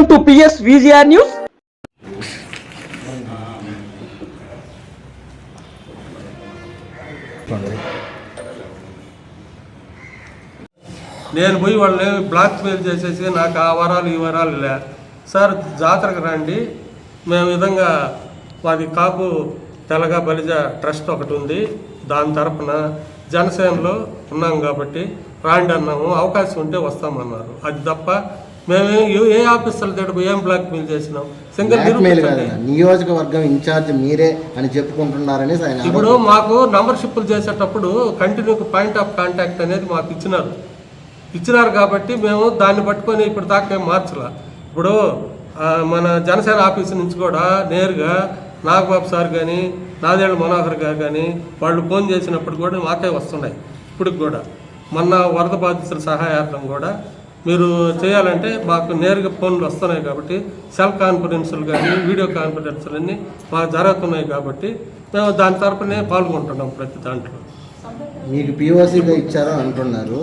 Welcome to PS VGR News. నేను పోయి వాళ్ళని బ్లాక్ మెయిల్ చేసేసి నాకు ఆ వరాలు ఈ వరాలు లే సార్ జాతరకు రండి మేము విధంగా మాది కాపు తెలగ బలిజ ట్రస్ట్ ఒకటి ఉంది దాని తరపున జనసేనలో ఉన్నాం కాబట్టి రాండి అన్నాము అవకాశం ఉంటే వస్తామన్నారు అది తప్ప మేము ఏ ఆఫీసర్ల దగ్గర ఏం బ్లాక్ మెయిల్ చేసినాం నియోజకవర్గం ఇన్ఛార్జ్ మీరే అని చెప్పుకుంటున్నారని ఇప్పుడు మాకు నంబర్షిప్లు చేసేటప్పుడు కంటిన్యూ పాయింట్ ఆఫ్ కాంటాక్ట్ అనేది మాకు ఇచ్చినారు కాబట్టి మేము దాన్ని పట్టుకొని ఇప్పుడు దాకా మేము మార్చలా ఇప్పుడు మన జనసేన ఆఫీస్ నుంచి కూడా నేరుగా నాగబాబు సార్ కానీ నాదేళ్ళ మనోహర్ గారు కానీ వాళ్ళు ఫోన్ చేసినప్పుడు కూడా మాకే వస్తున్నాయి ఇప్పటికి కూడా మొన్న వరద బాధితుల సహాయార్థం కూడా మీరు చేయాలంటే మాకు నేరుగా ఫోన్లు వస్తున్నాయి కాబట్టి సెల్ కాన్ఫరెన్సులు కానీ వీడియో కాన్ఫరెన్సులు అన్నీ మాకు జరుగుతున్నాయి కాబట్టి మేము దాని తరపునే పాల్గొంటున్నాం ప్రతి దాంట్లో. మీకు పిఓసీగా ఇచ్చారో అంటున్నారు,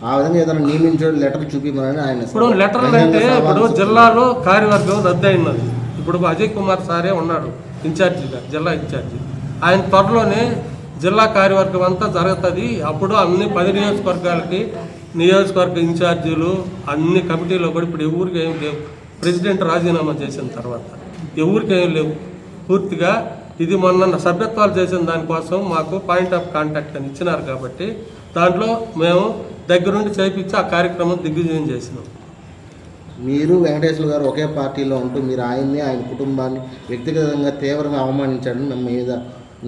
ఆ విధంగా ఏదైనా నియమించే లెటర్ చూపించాలని ఆయన ఇప్పుడు లెటర్లు అంటే ఇప్పుడు జిల్లాలో కార్యవర్గం రద్దు అయినది. ఇప్పుడు అజయ్ కుమార్ సారే ఉన్నాడు ఇన్ఛార్జిగా, జిల్లా ఇన్ఛార్జి. ఆయన త్వరలోనే జిల్లా కార్యవర్గం అంతా జరుగుతుంది. అప్పుడు అన్ని 10 నియోజకవర్గాలకి నియోజకవర్గ ఇన్ఛార్జీలు అన్ని కమిటీలో కూడా ఇప్పుడు ఎవరికి ఏం లేవు. ప్రెసిడెంట్ రాజీనామా చేసిన తర్వాత ఎవరికి ఏం లేవు పూర్తిగా. ఇది మొన్న సభ్యత్వాలు చేసిన దానికోసం మాకు పాయింట్ ఆఫ్ కాంటాక్ట్ అని ఇచ్చినారు కాబట్టి దాంట్లో మేము దగ్గరుండి చేయించి ఆ కార్యక్రమం దిగ్విజయం చేసినాం. మీరు వెంకటేశ్వర గారు ఒకే పార్టీలో ఉంటూ మీరు ఆయన్ని ఆయన కుటుంబాన్ని వ్యక్తిగతంగా తీవ్రంగా అవమానించాడని ನಮ್ಮ మీద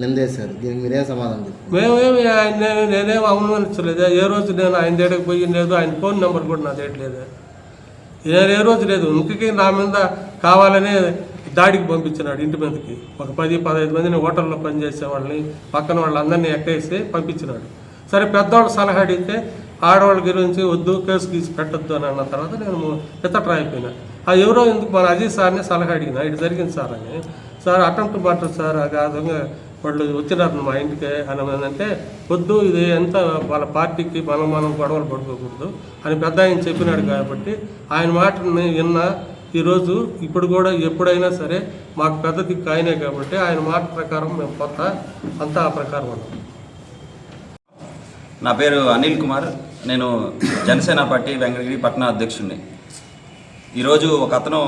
నిందేశారు. దీనికి మీరే సమాధానం చెప్పారు? మేమేమి నేనేం అవమానించలేదు. ఏ రోజు నేను ఆయన దగ్గరికి పోయి లేదు, ఆయన ఫోన్ నెంబర్ కూడా నా దగ్గర లేదు. నేను ఏ రోజు లేదు. ఇంటికి నా మీద కావాలనే దాడికి పంపించినాడు. ఇంటి మీదకి ఒక 10-15 మందిని హోటల్లో పనిచేసే వాళ్ళని పక్కన వాళ్ళందరినీ ఎక్కేసి పంపించినాడు. సరే పెద్దవాళ్ళు సలహా అడిగితే ఆడవాళ్ళ గురించి వద్దు, కేసు గీసి పెట్టద్దు అని అన్న తర్వాత నేను ఇతట్రా అయిపోయినా. ఎవరో ఎందుకు మన అజీజ్ సార్ని సలహా అడిగిన, ఇటు జరిగింది సార్ అని. సార్ అటెంప్ట్ మర్డర్ సార్, అది ఆ విధంగా వాళ్ళు వచ్చినారు మా ఇంటికి అని అంటే వద్దు, ఇది ఎంత వాళ్ళ పార్టీకి మనం గొడవలు పడుకోకూడదు అని పెద్ద ఆయన చెప్పినాడు. కాబట్టి ఆయన మాటని విన్నా ఈరోజు ఇప్పుడు కూడా ఎప్పుడైనా సరే మాకు పెద్ద దిక్కు ఆయనే కాబట్టి ఆయన మాట ప్రకారం మేము కొత్త అంతా ఆ ప్రకారం ఉన్నాం. నా పేరు అనిల్ కుమార్, నేను జనసేన పార్టీ వెంకటగిరి పట్టణ అధ్యక్షుడిని. ఈరోజు ఒక అతను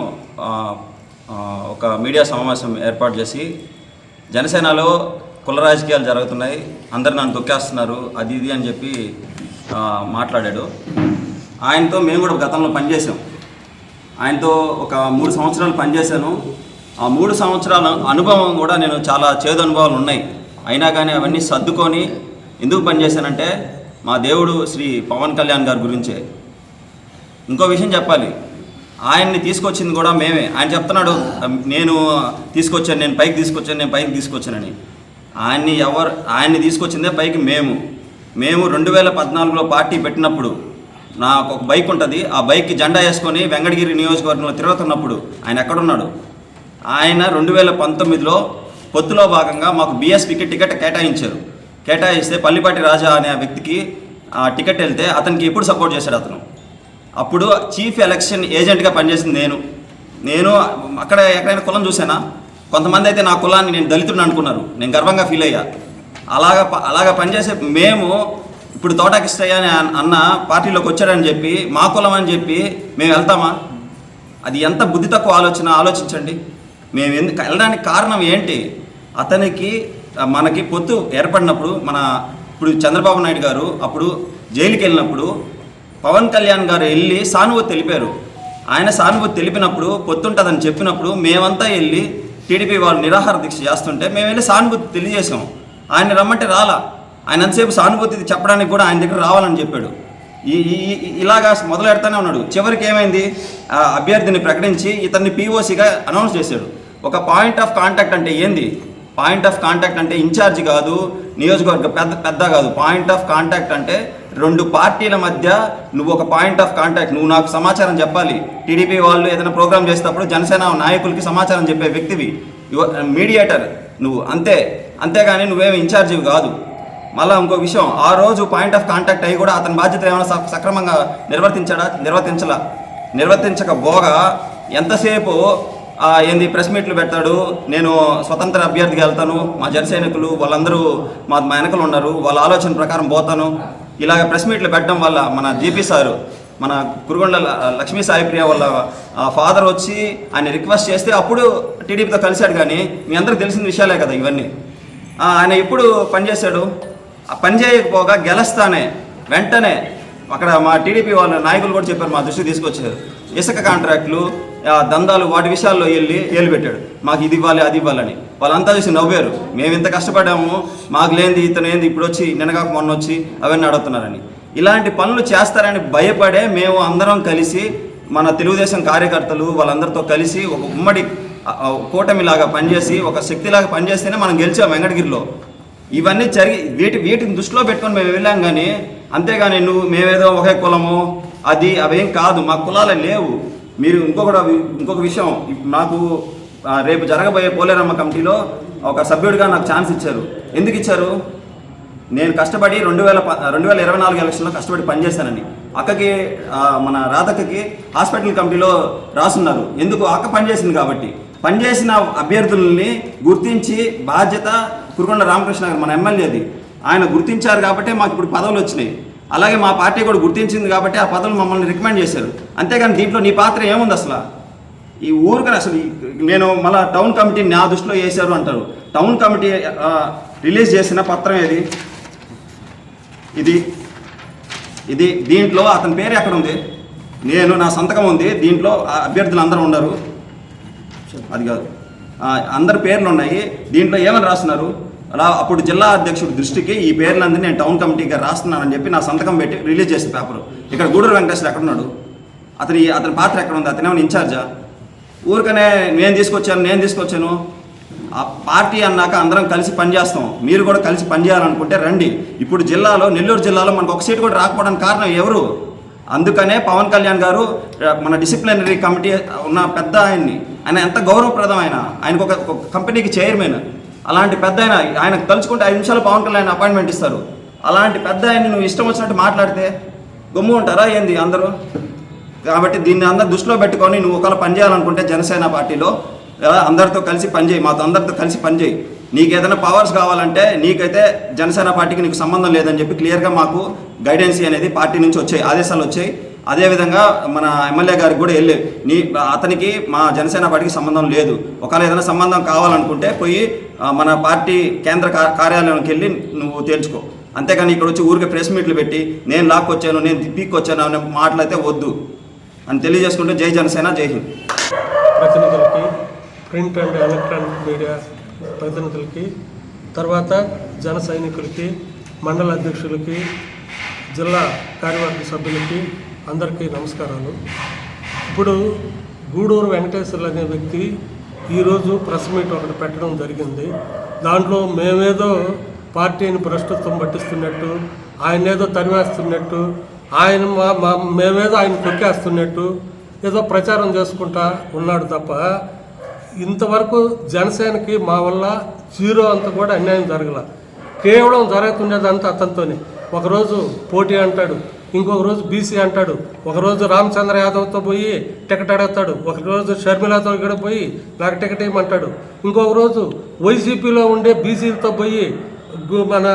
ఒక మీడియా సమావేశం ఏర్పాటు చేసి జనసేనలో కుల రాజకీయాలు జరుగుతున్నాయి, అందరు నన్ను తొక్కేస్తున్నారు, అది ఇది అని చెప్పి మాట్లాడాడు. ఆయనతో మేము కూడా గతంలో పనిచేసాం. ఆయనతో ఒక 3 సంవత్సరాలు పనిచేశాను. ఆ 3 సంవత్సరాల అనుభవం కూడా నేను చాలా చేదు అనుభవాలు ఉన్నాయి. అయినా కానీ అవన్నీ సర్దుకొని ఎందుకు పనిచేశానంటే మా దేవుడు శ్రీ పవన్ కళ్యాణ్ గారి గురించే. ఇంకో విషయం చెప్పాలి, ఆయన్ని తీసుకొచ్చింది కూడా మేమే. ఆయన చెప్తున్నాడు నేను తీసుకొచ్చాను, నేను పైకి తీసుకొచ్చానని. ఆయన్ని తీసుకొచ్చిందే పైకి మేము 2014లో పార్టీ పెట్టినప్పుడు నాకు ఒక బైక్ ఉంటుంది. ఆ బైక్కి జెండా వేసుకొని వెంకటగిరి నియోజకవర్గంలో తిరుగుతున్నప్పుడు ఆయన ఎక్కడున్నాడు? ఆయన 2019లో పొత్తులో భాగంగా మాకు బీఎస్పీకి టికెట్ కేటాయిస్తే పల్లిపాటి రాజా అనే వ్యక్తికి టికెట్ వెళ్తే అతనికి ఎప్పుడు సపోర్ట్ చేశాడు అతను? అప్పుడు చీఫ్ ఎలక్షన్ ఏజెంట్గా పనిచేసింది నేను అక్కడ ఎక్కడైనా కులం చూసానా? కొంతమంది అయితే నా కులాన్ని నేను దళితుడిని అనుకున్నారు. నేను గర్వంగా ఫీల్ అయ్యా. అలాగా పనిచేసే మేము ఇప్పుడు తోట కిష్టయ్య అని అన్న పార్టీలోకి వచ్చాడని చెప్పి మా కులం అని చెప్పి మేము వెళ్తామా? అది ఎంత బుద్ధి తక్కువ ఆలోచించండి. మేము ఎందుకు వెళ్ళడానికి కారణం ఏంటి? అతనికి మనకి పొత్తు ఏర్పడినప్పుడు ఇప్పుడు చంద్రబాబు నాయుడు గారు అప్పుడు జైలుకి వెళ్ళినప్పుడు పవన్ కళ్యాణ్ గారు వెళ్ళి సానుభూతి తెలిపారు. ఆయన సానుభూతి తెలిపినప్పుడు పొత్తుంటుందని చెప్పినప్పుడు మేమంతా వెళ్ళి టీడీపీ వాళ్ళు నిరాహార దీక్ష చేస్తుంటే మేము వెళ్ళి సానుభూతి తెలియజేసాం. ఆయన రమ్మంటే రాలా. ఆయన అంతసేపు సానుభూతి చెప్పడానికి కూడా ఆయన దగ్గర రావాలని చెప్పాడు. ఇలాగా మొదలు పెడతానే ఉన్నాడు. చివరికి ఏమైంది? అభ్యర్థిని ప్రకటించి ఇతన్ని పీఓసీగా అనౌన్స్ చేశాడు. ఒక పాయింట్ ఆఫ్ కాంటాక్ట్ అంటే ఏంది? పాయింట్ ఆఫ్ కాంటాక్ట్ అంటే ఇన్ఛార్జ్ కాదు, నియోజకవర్గ పెద్ద కాదు. పాయింట్ ఆఫ్ కాంటాక్ట్ అంటే 2 పార్టీల మధ్య నువ్వు ఒక పాయింట్ ఆఫ్ కాంటాక్ట్, నువ్వు నాకు సమాచారం చెప్పాలి. టీడీపీ వాళ్ళు ఏదైనా ప్రోగ్రామ్ చేసేటప్పుడు జనసేన నాయకులకి సమాచారం చెప్పే వ్యక్తివి, మీడియేటర్ నువ్వు, అంతేగాని నువ్వేమి ఇన్ఛార్జివి కాదు. మళ్ళీ ఇంకో విషయం, ఆ రోజు పాయింట్ ఆఫ్ కాంటాక్ట్ అయ్యి కూడా అతని బాధ్యత ఏమైనా సక్రమంగా నిర్వర్తించడా? నిర్వర్తించకపోగా ఎంతసేపు ఏంది ప్రెస్ మీట్లు పెడతాడు, నేను స్వతంత్ర అభ్యర్థిగా వెళ్తాను, మా జన సైనికులు వాళ్ళందరూ మా వెనకలు ఉన్నారు, వాళ్ళ ఆలోచన ప్రకారం పోతాను, ఇలాగ ప్రెస్ మీట్లు పెట్టడం వల్ల మన జీపీ సారు, మన కురుగొండ లక్ష్మీ సాయిప్రియ వాళ్ళ ఫాదర్ వచ్చి ఆయన రిక్వెస్ట్ చేస్తే అప్పుడు టీడీపీతో కలిశాడు. కానీ మీ అందరికి తెలిసిన విషయాలే కదా ఇవన్నీ. ఆయన ఎప్పుడు పనిచేశాడు, పని చేయకపోగా గెలుస్తానే వెంటనే అక్కడ మా టీడీపీ వాళ్ళ నాయకులు కూడా చెప్పారు, మా దృష్టికి తీసుకొచ్చారు, ఇసుక కాంట్రాక్టులు దందాలు వాటి విషయాల్లో ఏలు పెట్టాడు, మాకు ఇది ఇవ్వాలి అది ఇవ్వాలని. వాళ్ళంతా చూసి నవ్వారు, మేము ఇంత కష్టపడ్డాము, మాకు లేనిది ఇతను ఏంది ఇప్పుడు వచ్చి నిన్నగాక మొన్న వచ్చి అవన్నీ అడుగుతున్నారని. ఇలాంటి పనులు చేస్తారని భయపడే మేము అందరం కలిసి మన తెలుగుదేశం కార్యకర్తలు వాళ్ళందరితో కలిసి ఒక ఉమ్మడి కూటమిలాగా పనిచేసి ఒక శక్తిలాగా పనిచేస్తేనే మనం గెలిచాం వెంకటగిరిలో. ఇవన్నీ వీటిని దృష్టిలో పెట్టుకొని మేము వెళ్ళాం. కానీ అంతేగాని మేమేదో ఒకే కులము అవేం కాదు, మా కులాలే లేవు. మీరు ఇంకొక విషయం, నాకు రేపు జరగబోయే పోలేరమ్మ కమిటీలో ఒక సభ్యుడిగా నాకు ఛాన్స్ ఇచ్చారు. ఎందుకు ఇచ్చారు? నేను కష్టపడి 2024 ఎలక్షన్లో కష్టపడి పనిచేశానని. అక్కకి మన రాధక్కకి హాస్పిటల్ కమిటీలో రాసున్నారు. ఎందుకు? అక్క పనిచేసింది కాబట్టి. పనిచేసిన అభ్యర్థుల్ని గుర్తించి బాధ్యత కురుగొండ రామకృష్ణ గారు మన ఎమ్మెల్యేది, ఆయన గుర్తించారు కాబట్టి మాకు ఇప్పుడు పదవులు వచ్చినాయి. అలాగే మా పార్టీ కూడా గుర్తించింది కాబట్టి ఆ పదవులు మమ్మల్ని రికమెండ్ చేశారు. అంతేగాని దీంట్లో నీ పాత్ర ఏముంది అసలు? ఈ ఊరికని అసలు నేను మళ్ళీ టౌన్ కమిటీ నా దృష్టిలో వేశారు అంటారు. టౌన్ కమిటీ రిలీజ్ చేసిన పత్రం ఏది? ఇది దీంట్లో అతని పేరు ఎక్కడ ఉంది? నా సంతకం ఉంది దీంట్లో, అభ్యర్థులు అందరూ ఉన్నారు, అది కాదు, అందరి పేర్లు ఉన్నాయి. దీంట్లో ఏమని రాస్తున్నారు? అప్పుడు జిల్లా అధ్యక్షుడి దృష్టికి ఈ పేర్లందరినీ నేను టౌన్ కమిటీగా రాస్తున్నానని చెప్పి నా సంతకం పెట్టి రిలీజ్ చేసే పేపరు. ఇక్కడ గూడూరు వెంకటేశ్వర ఎక్కడున్నాడు? అతని పాత్ర ఎక్కడ ఉంది? అతనేమన్నా ఇన్ఛార్జా? ఊరికనే నేను తీసుకొచ్చాను. ఆ పార్టీ అన్నాక అందరం కలిసి పనిచేస్తాం. మీరు కూడా కలిసి పనిచేయాలనుకుంటే రండి. ఇప్పుడు నెల్లూరు జిల్లాలో మనకు ఒక సీటు కూడా రాకపోవడానికి కారణం ఎవరు? అందుకనే పవన్ కళ్యాణ్ గారు మన డిసిప్లినరీ కమిటీ ఉన్న పెద్ద ఆయన ఎంత గౌరవప్రదం, ఆయనకు ఒక కంపెనీకి చైర్మన్, అలాంటి పెద్ద ఆయనకు తలుచుకుంటే 5 నిమిషాలు పవన్ కళ్యాణ్ అపాయింట్మెంట్ ఇస్తారు. అలాంటి పెద్ద నువ్వు ఇష్టం వచ్చినట్టు మాట్లాడితే గమ్ము ఉంటారా ఏంది అందరూ? కాబట్టి దీన్ని అందరు దృష్టిలో పెట్టుకొని నువ్వు ఒకవేళ పనిచేయాలనుకుంటే జనసేన పార్టీలో అందరితో కలిసి పనిచేయి, మాతో అందరితో కలిసి పనిచేయి. నీకు ఏదైనా పవర్స్ కావాలంటే నీకైతే జనసేన పార్టీకి నీకు సంబంధం లేదని చెప్పి క్లియర్గా మాకు గైడెన్సీ అనేది పార్టీ నుంచి వచ్చాయి, ఆదేశాలు వచ్చాయి. అదేవిధంగా మన ఎమ్మెల్యే గారికి కూడా అతనికి మా జనసేన పార్టీకి సంబంధం లేదు. ఒకవేళ ఏదైనా సంబంధం కావాలనుకుంటే పోయి మన పార్టీ కేంద్ర కార్యాలయానికి వెళ్ళి నువ్వు తేల్చుకో. అంతేగాని ఇక్కడ వచ్చి ఊరికి ప్రెస్ మీట్లు పెట్టి నేను లాక్కొచ్చాను, నేను పీక్కొచ్చాను అనే మాటలైతే వద్దు అని తెలియజేసుకుంటే జై జనసేన, జై హింద్. ప్రతినిధులకి, ప్రింట్ అండ్ ఎలక్ట్రానిక్ మీడియా ప్రతినిధులకి, తర్వాత జన సైనికులకి, మండల అధ్యక్షులకి, జిల్లా కార్యవర్గ సభ్యులకి అందరికీ నమస్కారాలు. ఇప్పుడు గూడూరు వెంకటేశ్వర్లు అనే వ్యక్తి ఈరోజు ప్రెస్ మీట్ ఒకటి పెట్టడం జరిగింది. దాంట్లో మేమేదో పార్టీని భ్రష్టత్వం పట్టిస్తున్నట్టు, ఆయన ఏదో తరివేస్తున్నట్టు, మేమేదో ఆయన తొక్కేస్తున్నట్టు ఏదో ప్రచారం చేసుకుంటా ఉన్నాడు తప్ప ఇంతవరకు జనసేనకి మా వల్ల 0 అంత కూడా అన్యాయం జరగల. కేవలం జరుగుతుండేదంతా అతనితోనే. ఒకరోజు పోటీ అంటాడు, ఇంకొక రోజు బీసీ అంటాడు, ఒకరోజు రామచంద్ర యాదవ్తో పోయి టికెట్ అడుగుతాడు, ఒకరోజు షర్మిలాతో ఇక్కడ పోయి నాకు టికెట్ ఇవ్వమంటాడు, ఇంకొక రోజు వైసీపీలో ఉండే బీసీలతో పోయి మన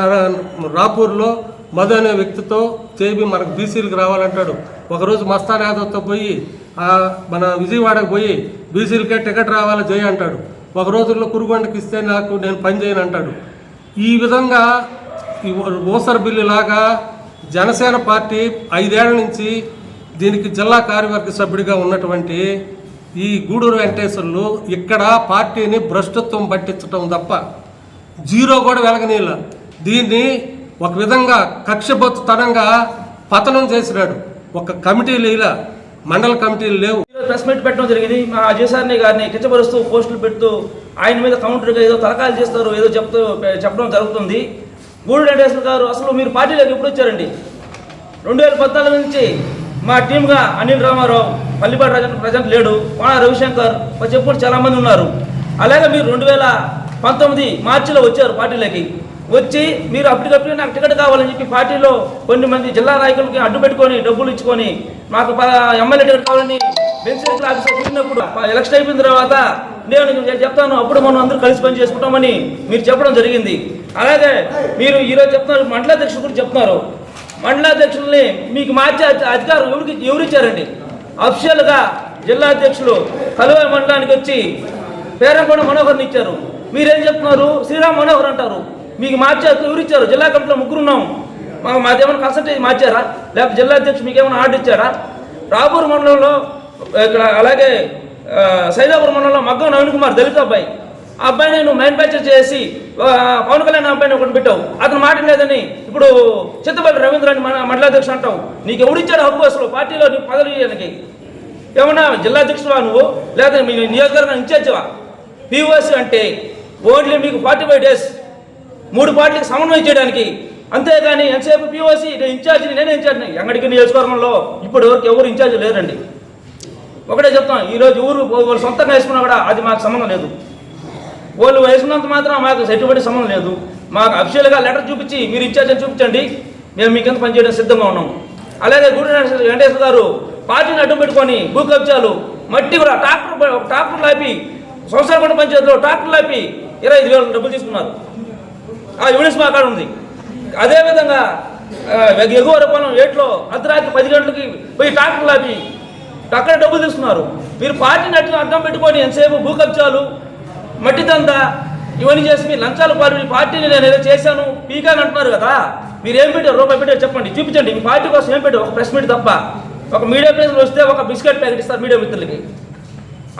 రాపూర్లో మధు అనే వ్యక్తితో చేపి మనకు బీసీలకు రావాలంటాడు, ఒకరోజు మస్తాన్ యాదవ్తో పోయి మన విజయవాడకు పోయి బీసీలకే టికెట్ రావాలి జై అంటాడు, ఒక రోజుల్లో కురుగొండకి ఇస్తే నేను పని చేయను అంటాడు. ఈ విధంగా ఈ ఓసర్ బిల్లు లాగా జనసేన పార్టీ 5 ఏళ్ల నుంచి దీనికి జిల్లా కార్యవర్గ సభ్యుడిగా ఉన్నటువంటి ఈ గూడూరు వెంకటేశ్వర్లు ఇక్కడ పార్టీని భ్రష్టత్వం పట్టించడం తప్ప 0 కూడా వెలగనీళ్ళ. దీన్ని ఒక విధంగా కక్షబొత్తుతనంగా పతనం చేసినాడు. ఒక కమిటీలు ఇలా మండల కమిటీలు లేవు. ప్రెస్ మీట్ పెట్టడం జరిగింది. మా అజయసారిని గారిని కించపరుస్తూ పోస్టులు పెడుతూ ఆయన మీద కౌంటర్గా ఏదో తలకాయలు చేస్తారు, ఏదో చెప్పడం జరుగుతుంది. గూడూరు వెంకటేశ్వర గారు అసలు మీరు పార్టీలోకి ఎప్పుడు వచ్చారండి? 2014 నుంచి మా టీమ్గా అనిల్ రామారావు, పల్లిపాటి రాజన్ ప్రజెంట్ లేడు, కోన రవిశంకర్ చెప్పుడు చాలామంది ఉన్నారు. అలాగే మీరు 2019 మార్చిలో వచ్చారు పార్టీలోకి. వచ్చి మీరు అప్పటికప్పుడు నాకు టికెట్ కావాలని చెప్పి పార్టీలో కొన్ని మంది జిల్లా నాయకులకి అడ్డు పెట్టుకొని డబ్బులు ఇచ్చుకొని మాకు ఎమ్మెల్యే టికెట్ కావాలని బెంచ్ సర్కిల్ ఆఫీసర్ తిరిగినప్పుడు ఎలక్షన్ అయిపోయిన తర్వాత నేను చెప్తాను అప్పుడు మనం అందరూ కలిసి పని చేసుకుంటామని మీరు చెప్పడం జరిగింది. అలాగే మీరు ఈరోజు చెప్తున్నారు మండలాధ్యక్షులు కూడా చెప్తున్నారు. మండలాధ్యక్షుల్ని మీకు మార్చే అధికారం ఎవరిచ్చారండి? అఫిషియల్గా జిల్లా అధ్యక్షులు కలువ మండలానికి వచ్చి పేరంకొండ మనోహర్ని ఇచ్చారు. మీరేం చెప్తున్నారు? శ్రీరామ్ మనోహర్ అంటారు. మీకు మార్చే ఎవరిచ్చారు? జిల్లా కమిటీలో ముగ్గురున్నాం. మాదేమైనా కన్సల్టేజ్ మార్చారా? లేకపోతే జిల్లా అధ్యక్షుడు మీకు ఏమైనా ఆర్డర్ ఇచ్చారా? రాపూర్ మండలంలో ఇక్కడ అలాగే సైదాపూర్ మండలంలో మగ్గం నవీన్ కుమార్ దళిత అబ్బాయి, ఆ అబ్బాయిని నువ్వు మ్యానుఫ్యాక్చర్ చేసి పవన్ కళ్యాణ్ అబ్బాయిని ఒకటి పెట్టావు. అతను మాట లేదని ఇప్పుడు చిత్తపల్లి రవీంద్రాన్ని మండలాధ్యక్షుడు అంటావు. నీకు ఎవడిచ్చాడు హక్కు అసలు పార్టీలో నీకు పదవి ఇవ్వడానికి? ఏమన్నా జిల్లా అధ్యక్షుడువా నువ్వు? లేదా మీ నియోజకవర్గం ఇన్ఛార్జివా? పీఓసీ అంటే ఓన్లీ మీకు 45 days 3 పార్టీలకు సమన్వయం చేయడానికి, అంతేగాని ఎంతసేపు పీఓసీ ఇన్ఛార్జిని నేనే ఇన్ఛార్జిని. ఎంగడికి నియోజకవర్గంలో ఇప్పుడు ఎవరు ఇన్ఛార్జి లేరండి. ఒకటే చెప్తాం, ఈరోజు వాళ్ళు సొంతంగా వేసుకున్నా కూడా అది మాకు సంబంధం లేదు. వాళ్ళు వేసుకున్నంత మాత్రం మాకు ఎటువంటి సంబంధం లేదు. మాకు అఫిషియల్గా లెటర్ చూపించి మీరు ఇన్ఛార్జ్ అని చూపించండి, మేము మీకెంత పనిచేయడం సిద్ధంగా ఉన్నాం. అలాగే గూడెం వెంకటేశ్వర గారు పార్టీని అడ్డం పెట్టుకొని భూ కబ్జాలు మట్టి కూడా ట్రాక్టర్ లాపి సంవత్సరం పంచాయతీలో ట్రాక్టర్ లాపి 25,000 డబ్బులు తీసుకున్నారు. ఆ ఎవిడెన్స్ మా కాడ ఉంది. అదేవిధంగా ఎగువ పొలం ఏట్లో అర్ధరాత్రి 10 గంటలకి పోయి ట్రాక్టర్ లాపి అక్కడ డబ్బులు తీసుకున్నారు. మీరు పార్టీని అడ్డం పెట్టుకొని ఎంతసేపు భూ కబ్జాలు మట్టి దందా ఇవన్నీ చేసి మీరు లంచాలు పాల్గొని పార్టీని నేను ఏదో చేశాను పీకాని అంటున్నారు కదా. మీరు ఏం పెట్టారు? రూపాయి పెట్టారు చెప్పండి, చూపించండి. మీ పార్టీ కోసం ఏం పెట్టారు? ఒక ప్రెస్ మీట్ తప్ప. ఒక మీడియా ప్రెస్లు వస్తే ఒక బిస్కెట్ ప్యాకెట్ ఇస్తారు మీడియా మిత్రులకి,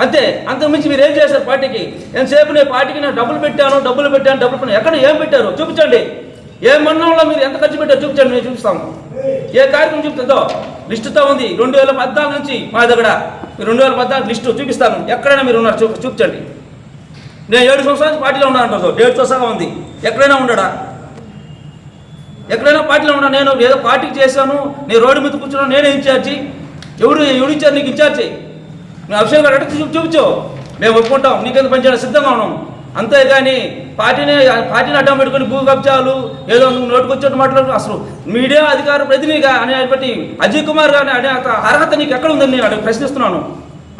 అంతే. అంతకుమించి మీరు ఏం చేశారు పార్టీకి? ఎంతసేపు నేను పార్టీకి నేను డబ్బులు పెట్టాను ఎక్కడ ఏం పెట్టారు చూపించండి. ఏ మండలంలో మీరు ఎంత ఖర్చు పెట్టారు చూపించండి, మేము చూపిస్తాము. ఏ కార్యక్రమం చూపుతుందో లిస్టుతో ఉంది. 2014 నుంచి మా దగ్గర 2014 లిస్టు చూపిస్తాను. ఎక్కడైనా మీరు ఉన్నారు చూపించండి. నేను 7 సంవత్సరాల పార్టీలో ఉన్నాను, డేట్తో సహా ఉంది. ఎక్కడైనా ఉండడా? ఎక్కడైనా పార్టీలో ఉన్నా? నేను ఏదో పార్టీకి చేశాను, నేను రోడ్డు మీద కూర్చున్నాను, నేనే ఇన్ఛార్జి. ఎవరు ఇచ్చారు నీకు ఇన్ఛార్జి? నువ్వు అభిషేక్ గారు అడిగితే చూపించు, మేము ఒప్పుకుంటాం, నీకెంత పనిచేయడం సిద్ధంగా ఉన్నాం. అంతేగాని పార్టీని అడ్డం పెట్టుకుని భూ కబ్జాలు ఏదో నోటుకొచ్చేట్టు మాట్లాడు. అసలు మీడియా అధికార ప్రతినిధిగా అనేటువంటి అజయ్ కుమార్ గారిని అనే అర్హత నీకు ఎక్కడ ఉందని నేను ప్రశ్నిస్తున్నాను.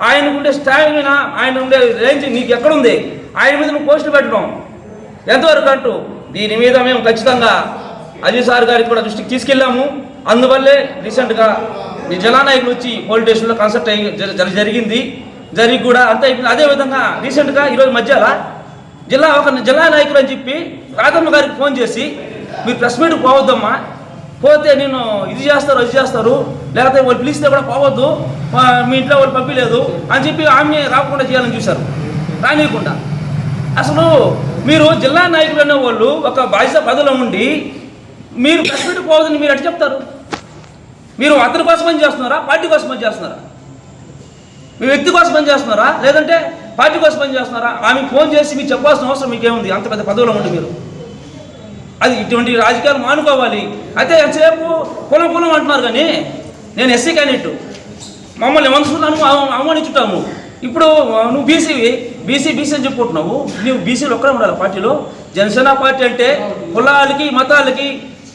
ఆయన ఉండే స్టామినా, ఆయన ఉండే రేంజ్ నీకు ఎక్కడుంది? ఆయన మీద నువ్వు పోస్టులు పెట్టడం ఎంతవరకు అంటూ దీని మీద మేము ఖచ్చితంగా అజయ్ సార్ గారికి కూడా దృష్టికి తీసుకెళ్ళాము. అందువల్లే రీసెంట్గా ఈ జిల్లా నాయకులు వచ్చి పోలీస్ స్టేషన్లో కన్సల్ట్ జరిగింది. జరిగి కూడా అంత అయిపోయింది. అదేవిధంగా రీసెంట్గా ఈరోజు మధ్యాహ్న జిల్లా నాయకులు అని చెప్పి రాధమ్మ గారికి ఫోన్ చేసి మీరు ప్రెస్ మీట్కి పోవద్దమ్మా, పోతే నేను ఇది చేస్తారు లేకపోతే వాళ్ళు పిలిస్తే కూడా పోవద్దు, మీ ఇంట్లో వాళ్ళు పంపించలేదు అని చెప్పి ఆమె రాకుండా చేయాలని చూశారు, రానియకుండా. అసలు మీరు జిల్లా నాయకులు అనే వాళ్ళు ఒక బాధ్యత పదవిలో ఉండి మీరు ప్రెస్ మీట్కి పోవద్దని మీరు ఎట్లా చెప్తారు? మీరు అతని కోసం పని చేస్తున్నారా, పార్టీ కోసం పని చేస్తున్నారా? మీ వ్యక్తి కోసం పని చేస్తున్నారా, లేదంటే పార్టీ కోసం పని చేస్తున్నారా? ఆమెకు ఫోన్ చేసి మీకు చెప్పాల్సిన అవసరం మీకేముంది? అంత పెద్ద పదవిలో ఉండి మీరు అది ఇటువంటి రాజకీయాలు మానుకోవాలి. అయితే ఎంతసేపు కులం అంటున్నారు, కానీ నేను ఎస్సీ క్యాండిడేట్, మమ్మల్ని మనుషులను అవమానించుంటాము. ఇప్పుడు నువ్వు బీసీ అని చెప్పుకుంటున్నావు. నువ్వు బీసీలు ఒక్కడే ఉండాలి పార్టీలో. జనసేన పార్టీ అంటే కులాలకి మతాలకి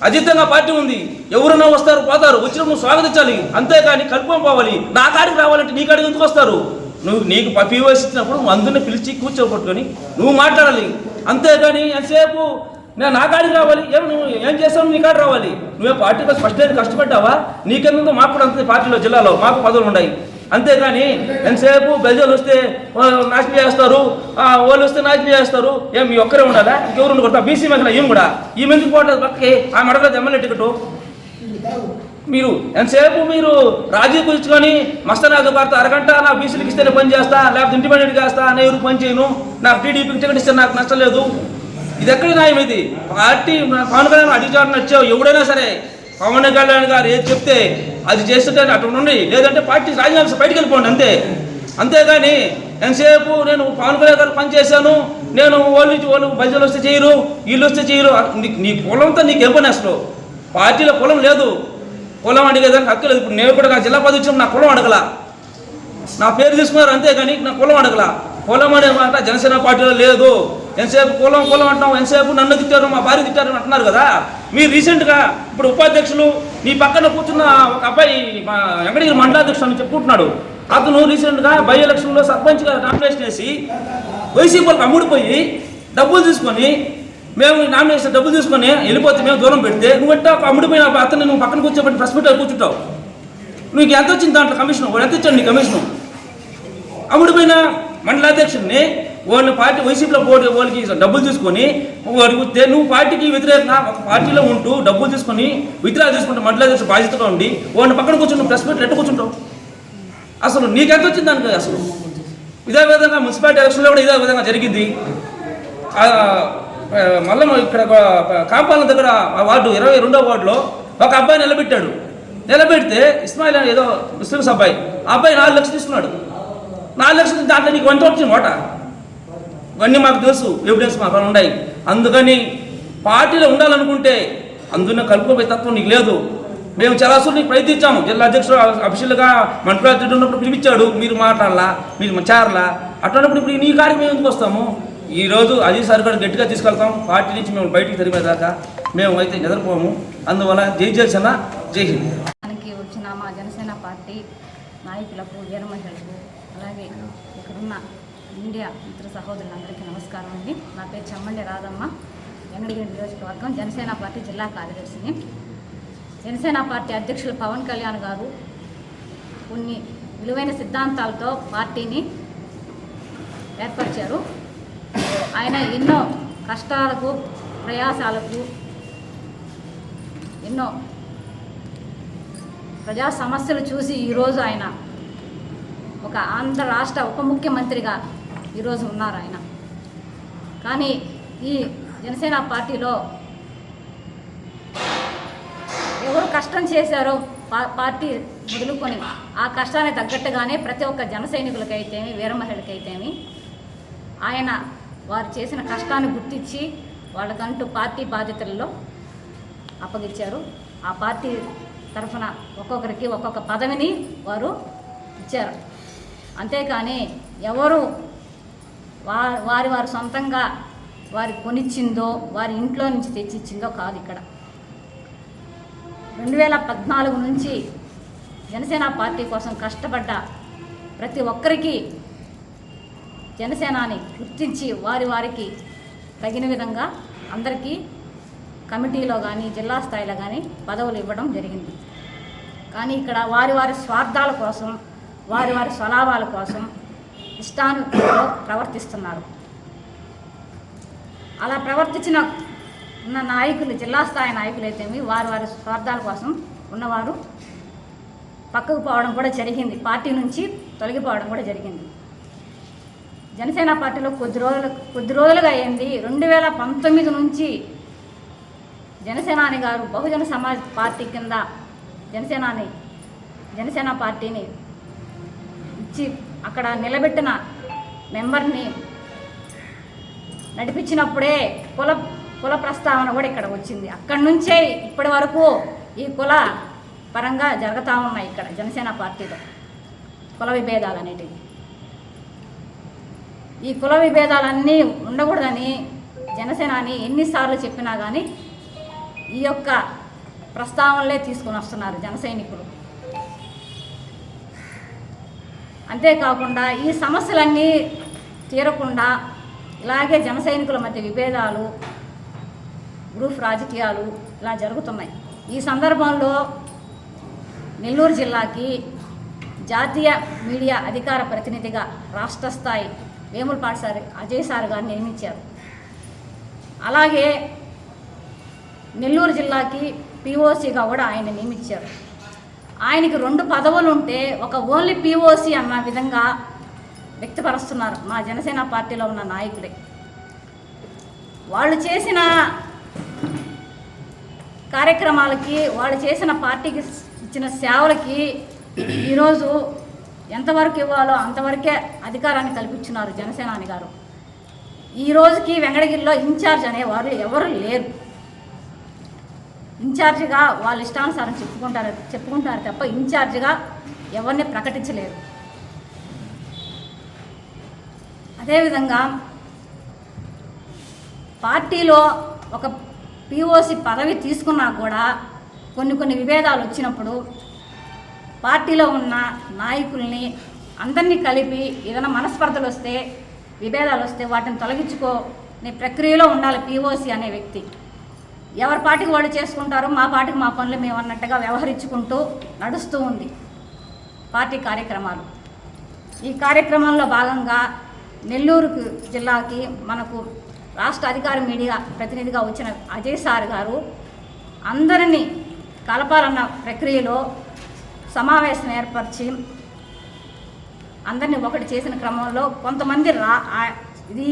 అతీతంగా పార్టీ ఉంది. ఎవరైనా వస్తారు పోతారు, వచ్చినప్పుడు నువ్వు స్వాగతించాలి, అంతేగాని కలుపుకొని పోవాలి. నా కాడికి రావాలంటే నీ కాడికి ఎందుకు వస్తారు? నీకు పీఓఎస్ ఇచ్చినప్పుడు నువ్వు అందరిని పిలిచి కూర్చోబట్టుకొని నువ్వు మాట్లాడాలి, అంతేగాని ఎంతసేపు నేను నా కాడికి రావాలి. నువ్వు ఏం చేస్తావు? నీ కాడికి రావాలి. నువ్వే పార్టీ కోసం ఫస్ట్ డేట్ కష్టపడ్డావా? నీకెందుకు? మాకు కూడా అంతే, పార్టీలో జిల్లాలో మాకు పదవులు ఉన్నాయి. అంతేగాని ఎంతసేపు బెజలు వస్తే నాశనం చేస్తారు, వాళ్ళు వస్తే నాశనం చేస్తారు. మీ ఒక్కరే ఉండాలా? ఇంకెవరు ఉండకూడదు? బీసీ మహిళ ఈమె కూడా ఈ మందికి పోవట్లేదు పక్కకి, ఆమె అడగలేదు ఎమ్మెల్యే టికెట్. మీరు ఎంతసేపు మీరు రాజీ కూర్చుకొని మస్తనాథ్ గారితో అరగంట నా బీసీలకు ఇస్తేనే పని చేస్తా, లేకపోతే ఇండిపెండెంట్ చేస్తా, నా ఎవరు పని చేయను, నాకు టీడీపీకి టికెట్ ఇస్తే నాకు నష్టం లేదు. ఇది ఎక్కడ న్యాయం? ఇది పార్టీ పవన్ కళ్యాణ్ అడిగారు నచ్చావు, ఎవడైనా సరే పవన్ కళ్యాణ్ గారు ఏది చెప్తే అది చేస్తుంటే అటు నుండి, లేదంటే పార్టీ రాజీనామా బయటికి వెళ్ళిపోండి అంతే. అంతేగాని ఎంతసేపు నేను పవన్ కళ్యాణ్ గారు పని చేశాను, నేను వాళ్ళు బయలు వస్తే చేయరు, వీళ్ళు వస్తే చేయరు. నీ కులంతో నీకేం పని? అసలు పార్టీలో కులం లేదు, కులం అడిగేదానికి హక్కు లేదు. ఇప్పుడు నేను కూడా నా జిల్లా పదవి ఇచ్చినప్పుడు నా కులం అడగల, నా పేరు తీసుకున్నారు అంతేగాని నా కులం అడగల. కులం అనే మాట జనసేన పార్టీలో లేదు. ఎంతసేపు కులం అంటాం, ఎంతసేపు నన్ను తిట్టారు, మా భార్య తిట్టారు అంటున్నారు కదా. మీరు రీసెంట్గా ఇప్పుడు ఉపాధ్యక్షులు నీ పక్కన కూర్చున్న ఒక అబ్బాయి మా వెంకటగిరి మండలాధ్యక్షుడు అని చెప్పుకుంటున్నాడు. అతను రీసెంట్గా బై ఎలక్షన్లో సర్పంచ్గా నామినేషన్ వేసి వైసీపీలకు అమ్ముడిపోయి డబ్బులు తీసుకొని మేము నామినేషన్ డబ్బులు తీసుకొని వెళ్ళిపోతే మేము దూరం పెడితే నువ్వంటే అమ్ముడిపోయిన అతను నువ్వు పక్కన కూర్చోబెట్టి ప్రెస్ మీట్లో కూర్చుంటావు. నీకు ఎంత వచ్చింది దాంట్లో కమిషన్? వాడు ఎంత ఇచ్చాడు నీ కమిషను? అమ్ముడిపోయిన మండలాధ్యక్షుడిని వాళ్ళని పార్టీ వైసీపీలో పోటీ వాళ్ళకి డబ్బులు తీసుకొని వాడికి నువ్వు పార్టీకి వ్యతిరేకంగా ఒక పార్టీలో ఉంటూ డబ్బులు తీసుకొని విత్డ్రా తీసుకుంటూ మండలాధ్యక్షుడు బాధ్యతగా ఉండి వాడిని పక్కన కూర్చుని ప్రెస్ మీట్లు ఎట్టు కూర్చుంటావు? అసలు నీకెంత వచ్చింది దానికి? అసలు ఇదే విధంగా మున్సిపాలిటీ ఎలక్షన్లో కూడా ఇదే విధంగా జరిగింది. మళ్ళీ ఇక్కడ కాంపాలన దగ్గర వార్డు 22వ వార్డులో ఒక అబ్బాయి నిలబెడితే ఇస్మాయిల్ ఏదో ముస్లిమ్స్ అబ్బాయి, ఆ అబ్బాయి 4 లక్షలు తీసుకున్నాడు. 4 లక్షలు దాంట్లో నీకు వంట వచ్చింది ఓట. ఇవన్నీ మాకు తెలుసు, ఎవిడెన్స్ మాకు ఉన్నాయి. అందుకని పార్టీలో ఉండాలనుకుంటే అందులో కలుపుకోబోయే తత్వం నీకు లేదు. మేము చాలా నీకు ప్రయత్నించాము. జిల్లా అధ్యక్షుడు అఫీషియల్గా మండల అధ్యక్షుడు ఉన్నప్పుడు పిలిపించాడు, మీరు మాట్లాడాలా, మీరు చేరలా. అటువంటిప్పుడు ఇప్పుడు నీ కాడికి మేము ఎందుకు వస్తాము? ఈరోజు అజయ్ సార్ కూడా గట్టిగా తీసుకెళ్తాం. పార్టీ నుంచి మేము బయటికి తిరిగేదాకా మేము అయితే నిద్రపోము. అందువల్ల జై జనసేన, జై హింద్. మనకి వచ్చిన మా జనసేన పార్టీ నాయకులకు, వీరమహిళలకు, అలాగే ఇక్కడున్న మీడియా మిత్ర సహోదరులందరికీ నమస్కారం అండి. నా పేరు చెమ్మండి రాధమ్మ, వెంకటగిరి నియోజకవర్గం జనసేన పార్టీ జిల్లా కార్యదర్శిని. జనసేన పార్టీ అధ్యక్షులు పవన్ కళ్యాణ్ గారు కొన్ని విలువైన సిద్ధాంతాలతో పార్టీని ఏర్పరిచారు. ఆయన ఎన్నో కష్టాలకు, ప్రయాసాలకు, ఎన్నో ప్రజా సమస్యలు చూసి ఈరోజు ఆయన ఒక ఆంధ్ర రాష్ట్ర ఉప ముఖ్యమంత్రిగా ఈరోజు ఉన్నారు ఆయన. కానీ ఈ జనసేన పార్టీలో ఎవరు కష్టం చేశారో పార్టీ మొదలుకొని ఆ కష్టానికి తగ్గట్టుగానే ప్రతి ఒక్క జన సైనికులకైతేమి, వీరమహిళకైతేమి ఆయన వారు చేసిన కష్టాన్ని గుర్తించి వాళ్ళకంటూ పార్టీ బాధ్యతల్లో అప్పగించారు. ఆ పార్టీ తరఫున ఒక్కొక్కరికి ఒక్కొక్క పదవిని వారు ఇచ్చారు. అంతేకాని ఎవరు వారి సొంతంగా వారి కొనిచ్చిందో, వారి ఇంట్లో నుంచి తెచ్చిచ్చిందో కాదు. ఇక్కడ 2014 నుంచి జనసేన పార్టీ కోసం కష్టపడ్డ ప్రతి ఒక్కరికి జనసేనాని గుర్తించి వారికి తగిన విధంగా అందరికీ కమిటీలో కానీ జిల్లా స్థాయిలో కానీ పదవులు ఇవ్వడం జరిగింది. కానీ ఇక్కడ వారి స్వార్థాల కోసం, వారి స్వలాభాల కోసం ఇష్టానుసారంగా ప్రవర్తిస్తున్నారు. అలా ప్రవర్తించిన ఉన్న నాయకులు, జిల్లా స్థాయి నాయకులు అయితేమి వారి స్వార్థాల కోసం ఉన్నవారు పక్కకు పోవడం కూడా జరిగింది. పార్టీ నుంచి తొలగిపోవడం కూడా జరిగింది. జనసేన పార్టీలో కొద్ది రోజులుగా అయింది. 2019 నుంచి జనసేనాని గారు బహుజన సమాజ్ పార్టీ కింద జనసేన పార్టీని ఇచ్చి అక్కడ నిలబెట్టిన మెంబర్ని నడిపించినప్పుడే కుల ప్రస్తావన కూడా ఇక్కడ వచ్చింది. అక్కడి నుంచే ఇప్పటి వరకు ఈ కుల పరంగా జరుగుతూ ఉన్నాయి ఇక్కడ జనసేన పార్టీలో కుల విభేదాలు అనేటివి. ఈ కుల విభేదాలన్నీ ఉండకూడదని జనసేనాని ఎన్నిసార్లు చెప్పినా కానీ ఈ యొక్క ప్రస్తావనలే తీసుకుని వస్తున్నారు జన సైనికులు. అంతేకాకుండా ఈ సమస్యలన్నీ తీరకుండా ఇలాగే జన సైనికుల మధ్య విభేదాలు, గ్రూప్ రాజకీయాలు ఇలా జరుగుతున్నాయి. ఈ సందర్భంలో నెల్లూరు జిల్లాకి జాతీయ మీడియా అధికార ప్రతినిధిగా రాష్ట్ర స్థాయి వేములపాటి సార్ అజయ్ సార్ గారిని నియమించారు. అలాగే నెల్లూరు జిల్లాకి పిఓసిగా కూడా ఆయన నియమించారు. ఆయనకి 2 పదవులు ఉంటే ఒక ఓన్లీ పిఓసి అన్న విధంగా వ్యక్తపరుస్తున్నారు మా జనసేన పార్టీలో ఉన్న నాయకులే. వాళ్ళు చేసిన కార్యక్రమాలకి, వాళ్ళు చేసిన పార్టీకి ఇచ్చిన సేవలకి ఈరోజు ఎంతవరకు ఇవ్వాలో అంతవరకే అధికారాన్ని కల్పించున్నారు జనసేనాని గారు. ఈ రోజుకి వెంకటగిరిలో ఇన్ఛార్జ్ అనేవారు ఎవరు లేరు. ఇన్ఛార్జిగా వాళ్ళ ఇష్టానుసారం చెప్పుకుంటారు తప్ప ఇన్ఛార్జిగా ఎవరిని ప్రకటించలేరు. అదేవిధంగా పార్టీలో ఒక పిఓసి పదవి తీసుకున్నా కూడా కొన్ని విభేదాలు వచ్చినప్పుడు పార్టీలో ఉన్న నాయకుల్ని అందరినీ కలిపి ఏదైనా మనస్పర్ధలు వస్తే, విభేదాలు వస్తే వాటిని తొలగించుకోనే ప్రక్రియలో ఉండాలి పీఓసీ అనే వ్యక్తి. ఎవరి పాటికి వాళ్ళు చేసుకుంటారు, మా పాటికి మా పనులు మేము అన్నట్టుగా వ్యవహరించుకుంటూ నడుస్తూ ఉంది పార్టీ కార్యక్రమాలు. ఈ కార్యక్రమంలో భాగంగా నెల్లూరు జిల్లాకి మనకు రాష్ట్ర అధికార మీడియా ప్రతినిధిగా వచ్చిన అజయ్ సార్ గారు అందరినీ కలపాలన్న ప్రక్రియలో సమావేశం ఏర్పరిచి అందరినీ ఒకటి చేసిన క్రమంలో కొంతమంది ఇది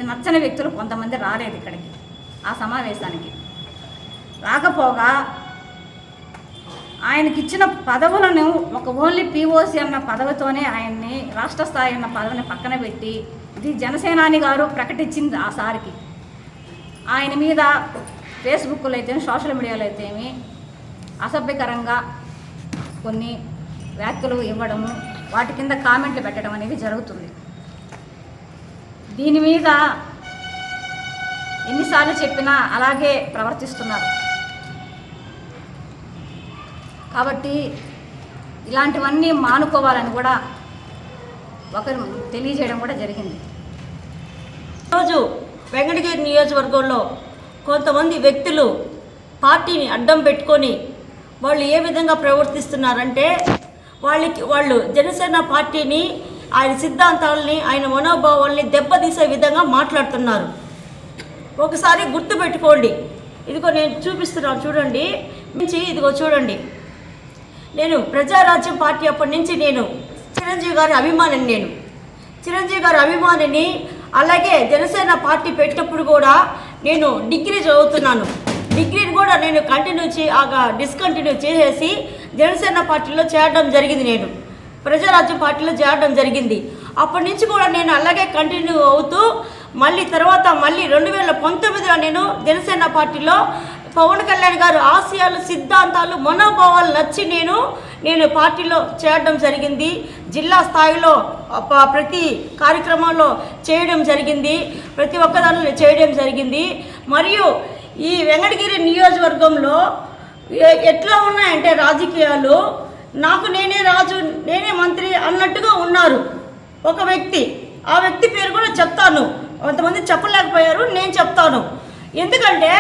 నచ్చని వ్యక్తులు కొంతమంది రాలేదు ఇక్కడికి, ఆ సమావేశానికి. రాకపోగా ఆయనకిచ్చిన పదవులను ఒక ఓన్లీ పీఓసీ అన్న పదవితోనే ఆయన్ని రాష్ట్ర స్థాయి అన్న పదవిని పక్కన పెట్టి, ఇది జనసేనాని గారు ప్రకటించింది ఆ సారికి. ఆయన మీద ఫేస్బుక్లో అయితే సోషల్ మీడియాలో అయితే అసభ్యకరంగా కొన్ని వ్యాఖ్యలు ఇవ్వడము, వాటి కింద కామెంట్లు పెట్టడం అనేది జరుగుతుంది. దీని మీద ఎన్నిసార్లు చెప్పినా అలాగే ప్రవర్తిస్తున్నారు. కాబట్టి ఇలాంటివన్నీ మానుకోవాలని కూడా ఒకరు తెలియజేయడం కూడా జరిగింది. ఈరోజు వెంకటగిరి నియోజకవర్గంలో కొంతమంది వ్యక్తులు పార్టీని అడ్డం పెట్టుకొని వాళ్ళు ఏ విధంగా ప్రవర్తిస్తున్నారంటే, వాళ్ళు జనసేన పార్టీని, ఆయన సిద్ధాంతాలని, ఆయన మనోభావాల్ని దెబ్బతీసే విధంగా మాట్లాడుతున్నారు. ఒకసారి గుర్తుపెట్టుకోండి. ఇదిగో నేను చూపిస్తున్నాను చూడండి, ఇదిగో చూడండి. నేను ప్రజారాజ్యం పార్టీ అప్పటి నుంచి నేను చిరంజీవి గారి అభిమానిని. అలాగే జనసేన పార్టీ పెట్టినప్పుడు కూడా నేను డిగ్రీ చదువుతున్నాను. డిగ్రీని కూడా నేను డిస్కంటిన్యూ చేసేసి జనసేన పార్టీలో చేరడం జరిగింది. నేను ప్రజారాజ్యం పార్టీలో చేరడం జరిగింది. అప్పటి నుంచి కూడా నేను అలాగే కంటిన్యూ అవుతూ మళ్ళీ 2019లో నేను జనసేన పార్టీలో పవన్ కళ్యాణ్ గారు ఆశయాలు, సిద్ధాంతాలు, మనోభావాలు నచ్చి నేను పార్టీలో చేరడం జరిగింది. జిల్లా స్థాయిలో ప్రతి కార్యక్రమంలో చేయడం జరిగింది, ప్రతి ఒక్కదానిలో చేయడం జరిగింది. మరియు ఈ వెంకటగిరి నియోజకవర్గంలో ఎట్లా ఉన్నాయంటే రాజకీయాలు, నాకు నేనే రాజు, నేనే మంత్రి అన్నట్టుగా ఉన్నారు. ఒక వ్యక్తి, ఆ వ్యక్తి పేరు కూడా చెప్తాను, కొంతమంది చెప్పలేకపోయారు, నేను చెప్తాను. ఎందుకంటే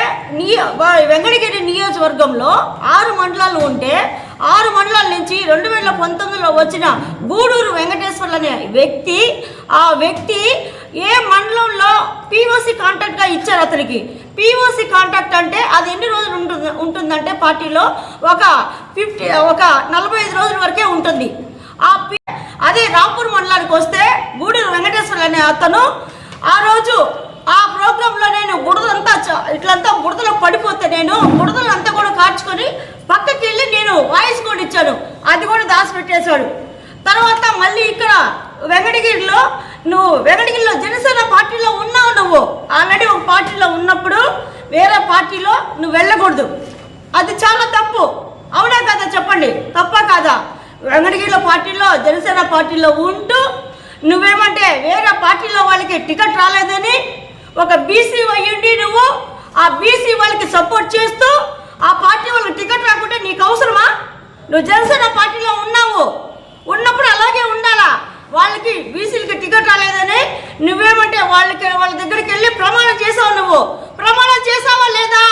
వెంకటగిరి నియోజకవర్గంలో 6 మండలాలు ఉంటే 6 మండలాల నుంచి 2019లో వచ్చిన గూడూరు వెంకటేశ్వర్లు అనే వ్యక్తి, ఆ వ్యక్తి ఏ మండలంలో పీఓసీ కాంట్రాక్ట్గా ఇచ్చారు అతనికి. పీఓసీ కాంట్రాక్ట్ అంటే అది ఎన్ని రోజులు ఉంటుందంటే పార్టీలో ఒక 45 రోజుల వరకే ఉంటుంది. అదే రాంపూర్ మండలానికి వస్తే గూడూరు వెంకటేశ్వర్లు అనే అతను ఆ రోజు ఆ ప్రోగ్రాంలో నేను ఇట్లంతా బుడదలో పడిపోతే నేను బుడదలంతా కూడా కార్చుకొని పక్కకి వెళ్ళి నేను వాయిస్ కూడా ఇచ్చాను, అది కూడా దాచిపెట్టేశాడు. తర్వాత మళ్ళీ ఇక్కడ వెంకటగిరిలో జనసేన పార్టీలో ఉన్నావు. నువ్వు ఆల్రెడీ ఒక పార్టీలో ఉన్నప్పుడు వేరే పార్టీలో నువ్వు వెళ్ళకూడదు, అది చాలా తప్పు. అవునా కదా చెప్పండి, తప్పా కాదా? వెంకటగిరిలో పార్టీలో జనసేన పార్టీలో ఉంటూ నువ్వేమంటే వేరే పార్టీలో వాళ్ళకి టికెట్ రాలేదని ఒక బీసీ అయ్యుండి నువ్వు ఆ బీసీ వాళ్ళకి సపోర్ట్ చేస్తూ ఆ పార్టీ వాళ్ళకి టికెట్ రాకుంటే నీకు అవసరమా? నువ్వు జనసేన పార్టీలో ఉన్నప్పుడు అలాగే ఉండాలా. వాళ్ళకి బీసీలకి టికెట్ రాలేదని నువ్వేమంటే వాళ్ళ దగ్గరికి వెళ్ళి ప్రమాణం చేసావు. నువ్వు ప్రమాణం చేసావా లేదా?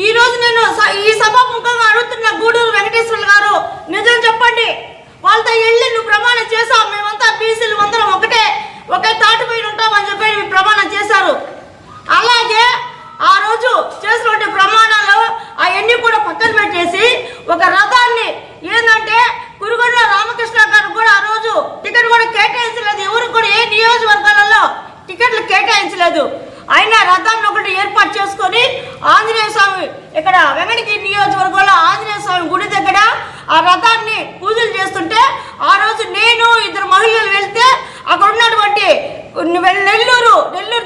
ఈరోజు నేను ఈ సభాముఖంగా అడుగుతున్న గూడూరు వెంకటేశ్వర్లు గారు, నిజం చెప్పండి, వాళ్ళతో వెళ్ళి నువ్వు ప్రమాణం చేసావు. మేమంతా బీసీలు అందరం ఒకే తాటిపైన ఉంటామని చెప్పి ప్రమాణం చేశారు. అలాగే ఆ రోజు చేసినటువంటి ప్రమాణాలు అవన్నీ కూడా పక్కన పెట్టేసి ఒక రథాన్ని ఏంటంటే కురుగొండ రామకృష్ణ గారు కూడా ఆ రోజు టికెట్ కూడా కేటాయించలేదు. ఎవరికి కూడా ఏ నియోజకవర్గాలలో టికెట్లు కేటాయించలేదు. అయినా రథాన్ని ఒకటి ఏర్పాటు చేసుకొని ఆంజనేయ స్వామి ఇక్కడ వెంకటగిరి నియోజకవర్గంలో ఆంజనేయ స్వామి గుడి దగ్గర ఆ రథాన్ని పూజలు చేస్తుంటే ఆ రోజు నేను 2 మహిళలు వెళ్తే అక్కడ ఉన్నటువంటి నెల్లూరు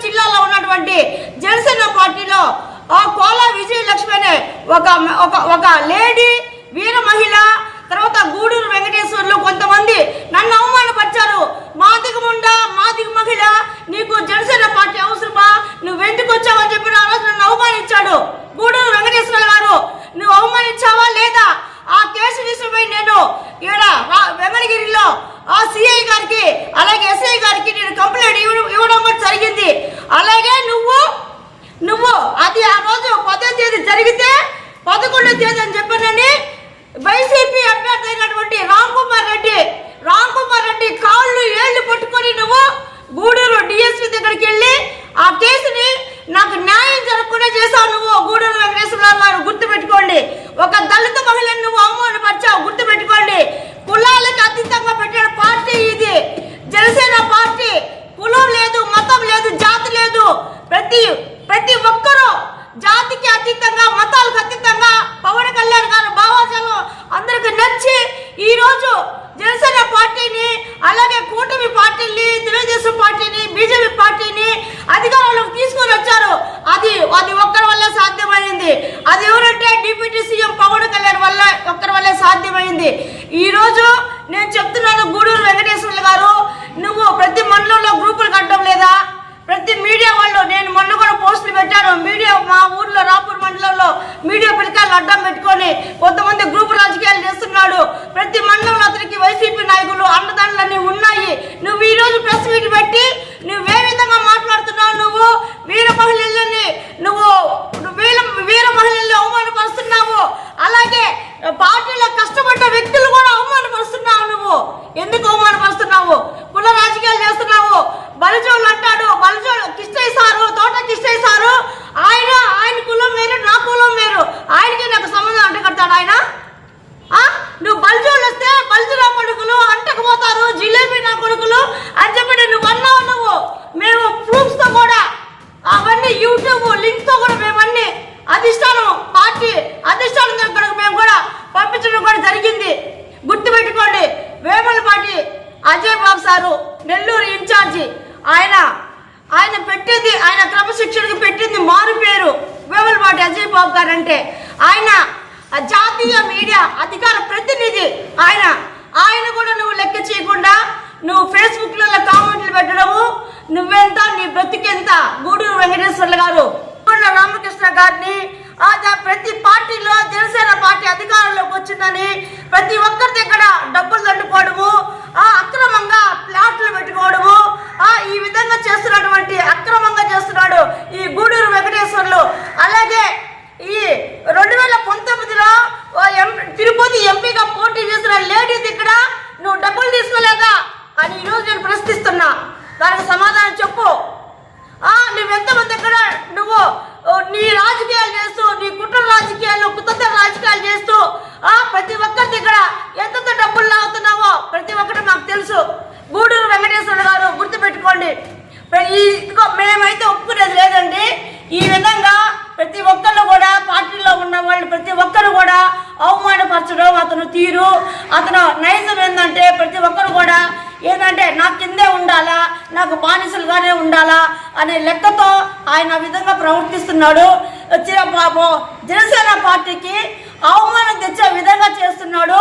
జిల్లాలో ఉన్నటువంటి జనసేన పార్టీలో కోలా విజయలక్ష్మి అనే ఒక లేడీ వీర మహిళ, తర్వాత గూడూరు వెంకటేశ్వర్లు కొంతమంది నన్ను అవమానపరిచారు. మాదిగ మహిళ, నీకు జనసేన పార్టీ అవసరమా, నువ్వెందుకు వచ్చావని చెప్పి ఆ రోజు నన్ను అవమానించాడు గూడూరు వెంకటేశ్వర గారు. నువ్వు అవమానించావా లేదా? ఆ కేసు విషయమై నేను ఇక్కడ వెంకటగిరిలో ఆ సిఐ గారికి అలాగే ఎస్ఐ గారికి నేను కంప్లైంట్ ఇవ్వడం కూడా జరిగింది. అలాగే నువ్వు అది ఆ రోజు 10వ తేదీ జరిగితే 11వ తేదీ అని చెప్పానని వైసీపీ అభ్యర్థి అయినటువంటి రామ్ కుమార్ రెడ్డి కాళ్ళు ఏళ్ళు పట్టుకొని నువ్వు గూడూరు డిఎస్పీ దగ్గరికి వెళ్ళి ఆ కేసుని నాకు న్యాయం జరగకుండా చేశావు. నువ్వు గూడూరు వెంకటేశ్వరరావు గారు గుర్తుపెట్టుకోండి. ఒక దళిత మహిళను నువ్వు అవమానపరిచావు, గుర్తుపెట్టుకోండి. కులాలకు అతీతంగా పెట్టిన పార్టీ ఇది జనసేన పార్టీ. కులం లేదు, మతం లేదు, జాతి లేదు. ప్రతి ఒక్కరూ జాతికి అతీతంగా, మతాలకు అతీతంగా పవన్ కళ్యాణ్ గారు భావాజాలం అందరికి నచ్చి ఈరోజు జనసేన పార్టీని అలాగే కూటమి పార్టీని, తెలుగుదేశం పార్టీని, బీజేపీ పార్టీని అధికారంలోకి తీసుకొని వచ్చారు. అది ఒక్కరి వల్లే సాధ్యమైంది. అది ఎవరంటే డిప్యూటీ సీఎం పవన్ కళ్యాణ్ వల్ల ఒక్కరి వల్లే సాధ్యమైంది. ఈరోజు నేను చెప్తున్నాను, గూడూరు వెంకటేశ్వర్లు గారు, నువ్వు ప్రతి మండలంలో గ్రూపులు కట్టడం లేదా? ప్రతి మీడియా వాళ్ళు, నేను మొన్న కూడా పోస్టులు పెట్టాను. మీడియా మా ఊర్లో రాపూర్ మండలంలో మీడియా పిల్లకాయలు అడ్డం పెట్టుకొని కొంతమంది గ్రూపు రాజకీయాలు చేస్తున్నాడు. ప్రతి మండలంలో అతనికి వైసీపీ నాయకులు అండదండలన్నీ ఉన్నాయి. నువ్వు ఈరోజు ప్రెస్ మీట్ పెట్టి నువ్వే విధంగా మాట్లాడుతున్నావు? నువ్వు వీర మహిళల్ని అవమానపరుస్తున్నావు. అలాగే పార్టీలో కష్టపడ్డ వ్యక్తులు కూడా అవమానపరుస్తున్నావు. నువ్వు ఎందుకు అవమానపరుస్తున్నావు? కుల రాజకీయాలు చేస్తున్నావు. బలిజోళ్ళు అంటాడు, బలిజోళ్ళు కిష్టయ్య సారు, తోట కిష్టయ్య సారు, ఆయన కులం వేరు, నా కులం వేరు. ఆయనకి నాకు సంబంధం అంటగడతాడు ఆయన. నువ్వు బలిజోళ్ళు వస్తే బలిజు నా కొడుకులు అంటకపోతారు, జిలేబీ నా కొడుకులు అని చెప్పి నువ్వు అన్నావు. నువ్వు మేము ప్రూఫ్స్తో కూడా అవన్నీ యూట్యూబ్ లింక్తో కూడా మేమన్నీ పార్టీ అధిష్టానం దగ్గరకు మేము కూడా పంపించడం కూడా జరిగింది. గుర్తుపెట్టుకోండి, వేములపాటి అజయ్ బాబు సారు నెల్లూరు ఇన్ఛార్జి, ఆయన పెట్టింది, ఆయన క్రమశిక్షణకు పెట్టింది మారు పేరు వేములపాటి అజయ్ బాబు గారు. అంటే ఆయన జాతీయ మీడియా అధికార ప్రతినిధి. ఆయన కూడా నువ్వు లెక్క చేయకుండా నువ్వు ఫేస్బుక్లలో కామెంట్లు పెట్టడము, నువ్వెంత, నీ బ్రతికెంత? గూడూరు వెంకటేశ్వర్లు గారు, రామకృష్ణ గారిని ప్రతి పార్టీలో జనసేన పార్టీ అధికారంలోకి వచ్చిందని ప్రతి ఒక్కరి దగ్గర డబ్బులు దండుకోవడము, అక్రమంగా ప్లాట్లు పెట్టుకోవడము, ఈ విధంగా చేస్తున్నటువంటి అక్రమంగా చేస్తున్నాడు ఈ గూడూరు వెంకటేశ్వర్లు. అలాగే ఈ 2019లో తిరుపతి ఎంపీగా పోటీ చేసిన లేడీ దగ్గర నువ్వు డబ్బులు తీసుకోలేదా అని ఈరోజు నేను ప్రశ్నిస్తున్నా. దానికి సమాధానం చెప్పు. నువ్వెంతమంది దగ్గర నువ్వు నీ రాజకీయాలు చేస్తూ, నీ కుటుంబ రాజకీయాలు, కుతంత్ర రాజకీయాలు చేస్తూ ప్రతి ఒక్కరి దగ్గర ఎంత డబ్బులు లాగుతున్నావో ప్రతి ఒక్కటి మాకు తెలుసు. గూడూరు వెంకటేశ్వర గారు గుర్తుపెట్టుకోండి, మేమైతే ఒప్పుకునేది లేదండి. ఈ విధంగా ప్రతి ఒక్కరు కూడా పార్టీలో ఉన్న వాళ్ళు ప్రతి ఒక్కరు కూడా అవమానపరచడం అతను తీరు, అతను నైజం ఏంటంటే ప్రతి ఒక్కరు కూడా ఏంటంటే నా కిందే ఉండాలా, నాకు బానిసలుగానే ఉండాలా అనే లెక్కతో ఆయన విధంగా ప్రవర్తిస్తున్నాడు. జనసేన పార్టీకి అవమానం తెచ్చే విధంగా చేస్తున్నాడు.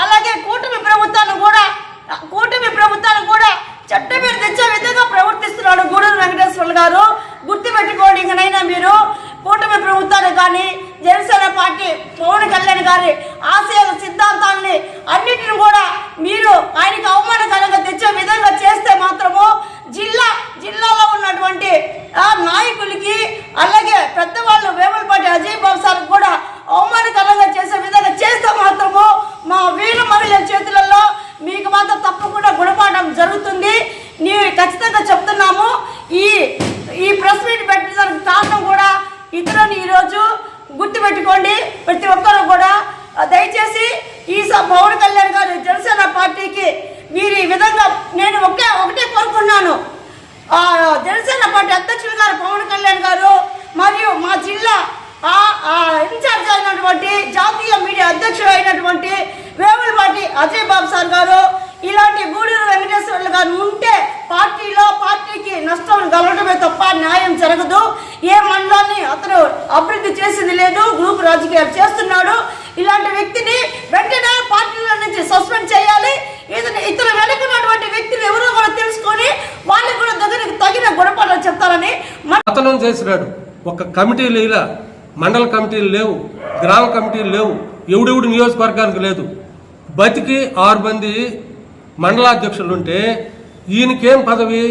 అలాగే కూటమి ప్రభుత్వాన్ని కూడా చట్ట మీద తెచ్చే విధంగా ప్రవర్తిస్తున్నాడు గూడూరు వెంకటేశ్వర్లు గారు. గుర్తుపెట్టుకోండి, ఇంకనైనా మీరు కూటమి ప్రభుత్వాన్ని కానీ జనసేన పార్టీ పవన్ కళ్యాణ్ గారి ఆశయాల సిద్ధాంతాలని అన్నిటిని కూడా మీరు ఆయనకి అవమానకరంగా తెచ్చే విధంగా చేస్తే మాత్రము జిల్లాలో ఉన్నటువంటి నాయకులకి అలాగే పెద్దవాళ్ళు వేములపాటి అజయ్ బాబు సార్ కూడా అవమానకరంగా చేసే విధంగా చేస్తే మాత్రము మా వీర మహిళల చేతులలో మీకు మాత్రం తప్పకుండా గుణపాఠం జరుగుతుంది. నీవు ఖచ్చితంగా చెప్తున్నాము. ఈ ప్రెస్ మీట్ పెట్టడానికి కారణం కూడా ఇతరుని ఈరోజు గుర్తుపెట్టుకోండి. ప్రతి ఒక్కరు కూడా దయచేసి ఈ పవన్ కళ్యాణ్ గారు జనసేన పార్టీకి మీరు ఈ విధంగా నేను ఒకటే కోరుకున్నాను. జనసేన పార్టీ అధ్యక్షులు గారు పవన్ కళ్యాణ్ గారు మరియు మా జిల్లా ఇన్ఛార్జ్ అయినటువంటి జాతీయ మీడియా అధ్యక్షుడు అయినటువంటి వేములపాటి అజయ్ బాబు సార్ గారు ఇలాంటి గూడూరు వెంకటేశ్వర్లు గారు ఉంటే పార్టీకి నష్టం కలగడమే తప్ప న్యాయం జరగదు. ఏ మండలాన్ని అతను అభివృద్ధి చేసింది లేదు, గ్రూప్ రాజకీయాలు చేస్తున్నాడు. ఇలాంటి వ్యక్తిని వెంటనే పార్టీల నుంచి సస్పెండ్ చేయాలి. ఇతను వెనుకున్నటువంటి వ్యక్తులు ఎవరో కూడా తెలుసుకొని వాళ్ళకి కూడా తగిన గుణపాఠాలు చెప్తారని అతను చేసినాడు. ఒక కమిటీలు ఇలా మండల కమిటీలు లేవు, గ్రామ కమిటీలు లేవు, ఎవడెవడు నియోజకవర్గానికి లేదు. బతికి 6 మంది మండలాధ్యక్షులు ఉంటే ఈయనకేం పదవి?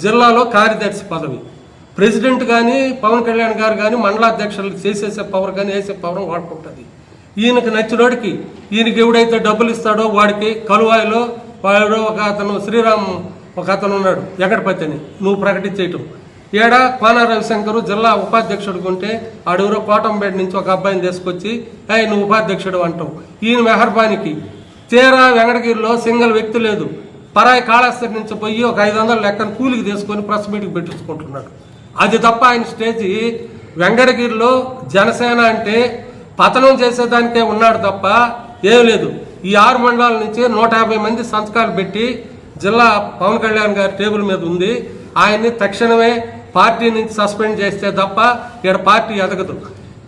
జిల్లాలో కార్యదర్శి పదవి. ప్రెసిడెంట్ కానీ పవన్ కళ్యాణ్ గారు కానీ మండలాధ్యక్షులు చేసేసే పవర్ కానీ వేసే పవర్ వాడుకుంటుంది. ఈయనకి నచ్చినోడికి, ఈయనకి ఎవడైతే డబ్బులు ఇస్తాడో వాడికి కలువాయిలో వాడు ఒక అతను శ్రీరామ్ ఒక అతను ఉన్నాడు ఎక్కడిపతి అని నువ్వు ప్రకటించేయటం. ఏడా కోన రవిశంకరు జిల్లా ఉపాధ్యక్షుడికి ఉంటే ఆడెవరో కోటంపేట నుంచి ఒక అబ్బాయిని తీసుకొచ్చి నువ్వు ఉపాధ్యక్షుడు అంటావు. ఈయన మెహర్బానికి తీరా వెంకటగిరిలో సింగిల్ వ్యక్తి లేదు. పరాయి కాళేశ్వరి నుంచి పోయి ఒక 500 లెక్కను కూలికి తీసుకొని ప్రెస్ మీట్కి పెట్టించుకుంటున్నాడు. అది తప్ప ఆయన స్టేజీ వెంకటగిరిలో జనసేన అంటే పతనం చేసేదానికే ఉన్నాడు తప్ప ఏం లేదు. ఈ 6 మండలాల నుంచి 150 మంది సంతకాలు పెట్టి జిల్లా పవన్ కళ్యాణ్ గారి టేబుల్ మీద ఉంది. ఆయన్ని తక్షణమే పార్టీ నుంచి సస్పెండ్ చేస్తే తప్ప ఇక్కడ పార్టీ ఎదగదు.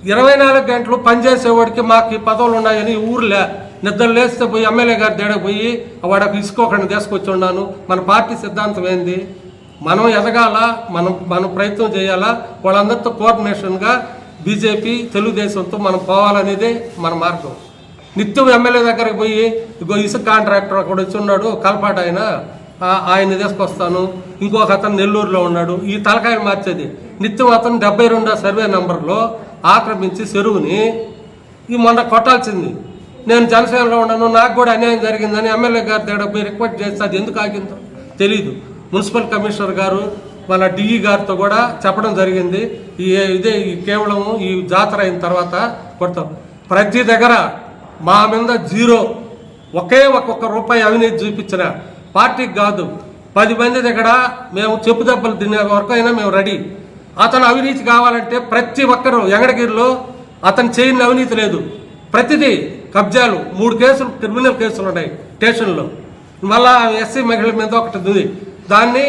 24 గంటలు పనిచేసేవాడికి మాకు ఈ పదవులు ఉన్నాయని ఊర్లే నిద్ర లేస్తే పోయి ఎమ్మెల్యే గారి దగ్గర పోయి వాడికి ఇసుకోకుండా తీసుకొచ్చి ఉన్నాను. మన పార్టీ సిద్ధాంతం ఏంది? మనం ఎదగాల, మనం ప్రయత్నం చేయాలా, వాళ్ళందరితో కోఆర్డినేషన్గా బీజేపీ తెలుగుదేశంతో మనం పోవాలనేదే మన మార్గం. నిత్యం ఎమ్మెల్యే దగ్గరకు పోయి ఇగో ఇసుక కాంట్రాక్టర్ అక్కడ వచ్చి ఉన్నాడు కలపాట ఆయన తీసుకొస్తాను, ఇంకొక అతను నెల్లూరులో ఉన్నాడు, ఈ తలకాయలు మార్చేది. నిత్యం అతను 72వ సర్వే నెంబర్లో ఆక్రమించి చెరువుని ఈ మొన్న కొట్టాల్సింది. నేను జనసేనలో ఉన్నాను, నాకు కూడా అన్యాయం జరిగిందని ఎమ్మెల్యే గారి దగ్గర పోయి రిక్వెస్ట్ చేస్తే అది ఎందుకు ఆగిందో తెలీదు. మున్సిపల్ కమిషనర్ గారు మన డిఈ గారితో కూడా చెప్పడం జరిగింది. ఈ కేవలం ఈ జాతర అయిన తర్వాత కొడతాం. ప్రతి దగ్గర మా మీద జీరో, ఒక్కొక్క రూపాయి అవినీతి చూపించిన పార్టీకి కాదు 10 మంది దగ్గర మేము చెప్పు దెబ్బలు తినే వరకు అయినా మేము రెడీ. అతను అవినీతి కావాలంటే ప్రతి ఒక్కరు వెంకటగిరిలో అతను చేయని అవినీతి లేదు. ప్రతిదీ కబ్జాలు 3 కేసులు క్రిమినల్ కేసులు ఉన్నాయి స్టేషన్లో. మళ్ళా ఎస్సీ మహిళల మీద ఒకటి ఉంది. దాన్ని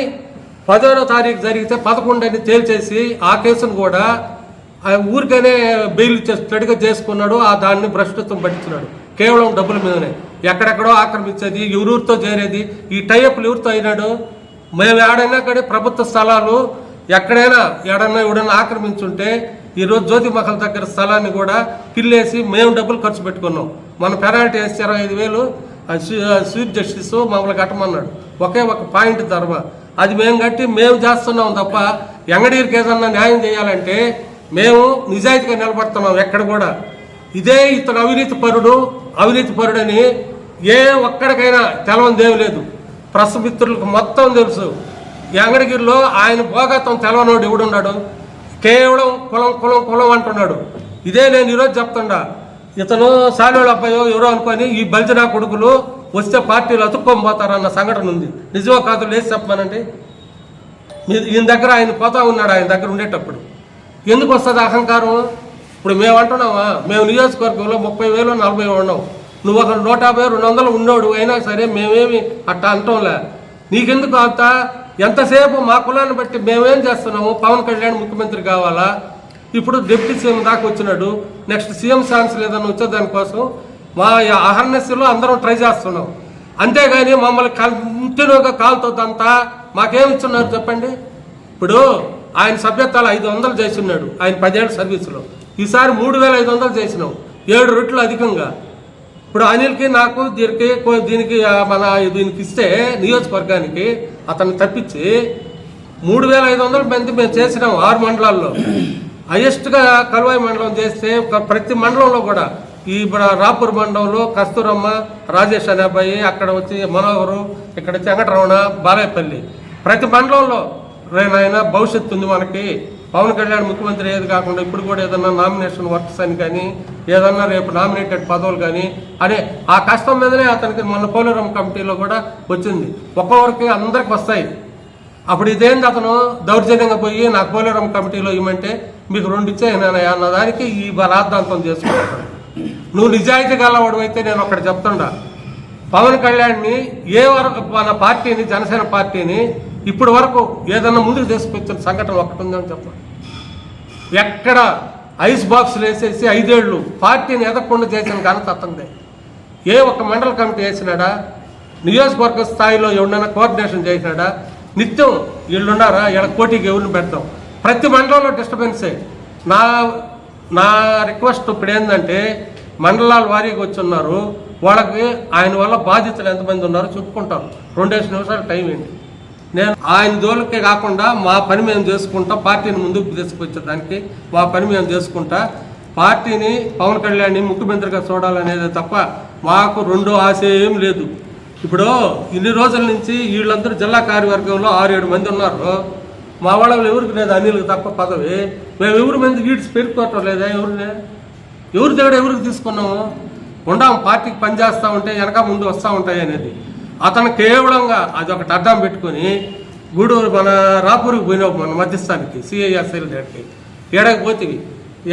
10వ తారీఖు జరిగితే 11 అని తేల్చేసి ఆ కేసును కూడా ఊరికనే బెయిల్ స్టడీగా చేసుకున్నాడు. దాన్ని భ్రష్టత్వం పట్టించినాడు కేవలం డబ్బుల మీదనే. ఎక్కడెక్కడో ఆక్రమించేది, ఎవరితో చేరేది, ఈ టైఅప్లు ఎవరితో అయినాడు. మేము ఏడైనా కానీ ప్రభుత్వ స్థలాలు ఎక్కడైనా ఎవడన్నా ఆక్రమించుంటే ఈరోజు జ్యోతిమహల్ దగ్గర స్థలాన్ని కూడా పిల్లేసి మేము డబ్బులు ఖర్చు పెట్టుకున్నాం. మన పెనాల్టీ వేసి 25,000 చీఫ్ జస్టిస్ మమ్మల్ని కట్టమన్నాడు. ఒకే ఒక పాయింట్ ధర్మ అది మేము కట్టి మేము చేస్తున్నాం తప్ప వెంకటగిరికి ఏదన్నా న్యాయం చేయాలంటే మేము నిజాయితీగా నిలబడుతున్నాం. ఎక్కడ కూడా ఇదే ఇతను అవినీతి పరుడని ఏ ఒక్కడికైనా తెలవనిదేమి లేదు. ప్రెస్ మిత్రులకు మొత్తం తెలుసు. వెంకటగిరిలో ఆయన భోగతం తెలవనోడు ఎవడున్నాడు? కేవలం కులం అంటున్నాడు. ఇదే నేను ఈరోజు చెప్తుండా. ఇతను సాలోళ్ళ అబ్బాయో ఎవరో అనుకొని ఈ బలిజనా కొడుకులు వస్తే పార్టీలు అతుక్కొని పోతారన్న సంఘటన ఉంది. నిజమో కాదు లేచి చెప్పమనండి. ఈయన దగ్గర ఆయన పోతా ఉన్నాడు. ఆయన దగ్గర ఉండేటప్పుడు ఎందుకు వస్తుంది అహంకారం? ఇప్పుడు మేము అంటున్నావా, మేము నియోజకవర్గంలో 30,000 40,000 ఉన్నాం. నువ్వు ఒక 150 200 ఉన్నోడు అయినా సరే మేమేమి అట్టా అంటాంలే. నీకెందుకు అంత? ఎంతసేపు మా కులాన్ని బట్టి మేమేం చేస్తున్నాము? పవన్ కళ్యాణ్ ముఖ్యమంత్రి కావాలా? ఇప్పుడు డిప్యూటీ సీఎం దాకా వచ్చినాడు. నెక్స్ట్ సీఎం ఛాన్స్ లేదని వచ్చే దానికోసం మా అహర్నెస్లో అందరం ట్రై చేస్తున్నాం. అంతేగాని మమ్మల్ని కంటిన్యూగా కాలుతోందంతా మాకేమిచ్చున్నారు చెప్పండి. ఇప్పుడు ఆయన సభ్యత్వాలు 500 చేస్తున్నాడు ఆయన 10 ఏళ్ళ సర్వీసులో. ఈసారి 3,500 చేసినాం, 7 రెట్లు అధికంగా. ఇప్పుడు అనిల్కి నాకు దీనికి దీనికి ఇస్తే నియోజకవర్గానికి అతన్ని తప్పించి 3,500 మంది మేము చేసినాం 6 మండలాల్లో. హైయెస్ట్గా కలువాయి మండలం చేస్తే ప్రతి మండలంలో కూడా ఈ రాపూర్ మండలంలో కస్తూరమ్మ, రాజేష్ అనే అబ్బాయి, అక్కడ వచ్చి మనోహరు, ఇక్కడ వచ్చి వెంకటరమణ, బాలాయపల్లి, ప్రతి మండలంలో రేనైనా భవిష్యత్తు ఉంది మనకి. పవన్ కళ్యాణ్ ముఖ్యమంత్రి ఏది కాకుండా ఇప్పుడు కూడా ఏదన్నా నామినేషన్ వర్క్స్ అని కానీ ఏదన్నా రేపు నామినేటెడ్ పదవులు కానీ అనే ఆ కష్టం మీదనే అతనికి మొన్న పోలవరం కమిటీలో కూడా వచ్చింది. ఒక్కొక్కరికి అందరికి వస్తాయి. అప్పుడు ఇదేంటి అతను దౌర్జన్యంగా పోయి నాకు పోలవరం కమిటీలో ఇవ్వమంటే మీకు 2 ఇచ్చేయనయా అన్న దానికి ఈ బలార్థాంతం చేసుకుంటాడు. నువ్వు నిజాయితీ గలవాడు అయితే నేను ఒకటి చెప్తుండా, పవన్ కళ్యాణ్ని ఏ వరకు మన పార్టీని జనసేన పార్టీని ఇప్పుడు వరకు ఏదన్నా ముందుకు తీసుకొచ్చిన సంఘటన ఒకటి ఉందని చెప్పండి. ఎక్కడ ఐస్ బాక్సులు వేసేసి 5 ఏళ్ళు పార్టీని ఎదగకుండా చేసిన ఘనత అతనిదే. ఏ ఒక్క మండల కమిటీ వేసినాడా? నియోజకవర్గ స్థాయిలో ఎవరినైనా కోఆర్డినేషన్ చేసినాడా? నిత్యం వీళ్ళున్నారా? వీళ్ళ పోటీకి ఎవరిని పెడతాం? ప్రతి మండలంలో డిస్టర్బెన్సే. నా రిక్వెస్ట్ ఇప్పుడు ఏంటంటే మండలాల వారీగా వచ్చి ఉన్నారు, వాళ్ళకి ఆయన వల్ల బాధితులు ఎంతమంది ఉన్నారో చెప్పుకుంటారు. 2 నిమిషాలు టైం ఏంటి? నేను ఆయన జోలికే కాకుండా మా పని మేము చేసుకుంటా, పార్టీని ముందుకు తీసుకొచ్చేదానికి మా పని మేము చేసుకుంటా, పార్టీని పవన్ కళ్యాణ్ని ముఖ్యమంత్రిగా చూడాలనేది తప్ప మాకు రెండో ఆశ ఏం లేదు. ఇప్పుడు ఇన్ని రోజుల నుంచి వీళ్ళందరూ జిల్లా కార్యవర్గంలో 6-7 మంది ఉన్నారు. మా వాళ్ళు ఎవరికి లేదు అనిల్కి తప్ప పదవి. మేము ఎవరి మంది వీడ్స్ పెరుగుకోవటం లేదా? ఎవరి దగ్గర ఎవరికి తీసుకున్నాము? ఉండాము పార్టీకి పనిచేస్తూ ఉంటే వెనక ముందు వస్తూ ఉంటాయి అనేది. అతను కేవలంగా అది ఒకటి అడ్డం పెట్టుకొని గూడూరు మన రాపూర్కి పోయినావు, మన మధ్యస్థానికి సిఐఎస్ఎల్ దగ్గరికి ఏడకి పోతివి,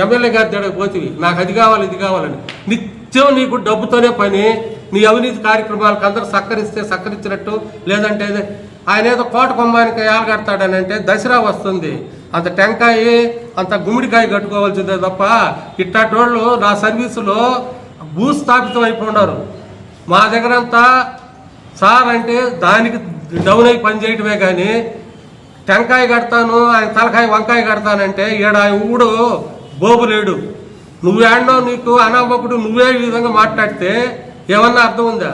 ఎమ్మెల్యే గారి దగ్గరికి పోతివి, నాకు అది కావాలి ఇది కావాలని. నిత్యం నీకు డబ్బుతోనే పని. నీ అవినీతి కార్యక్రమాలకు అందరూ సక్కరిస్తే సక్కరించినట్టు, లేదంటే ఆయన ఏదో కోట కొమ్మానికి ఏలు కడతాడని అంటే దసరా వస్తుంది, అంత టెంకాయ అంత గుమ్మిడికాయ కట్టుకోవాల్సిందే తప్ప ఇట్లాంటి వాళ్ళు నా సర్వీసులో భూస్థాపితం అయిపోయినారు. మా దగ్గర అంతా సార్ అంటే దానికి డౌన్ అయి పని చేయటమే కానీ టెంకాయ కడతాను, ఆయన తలకాయ వంకాయ కడతానంటే ఈడ ఊడు బోబులేడు. నువ్వేడనో నీకు అనామకుడు నువ్వే ఈ విధంగా మాట్లాడితే ఏమన్నా అర్థం ఉందా?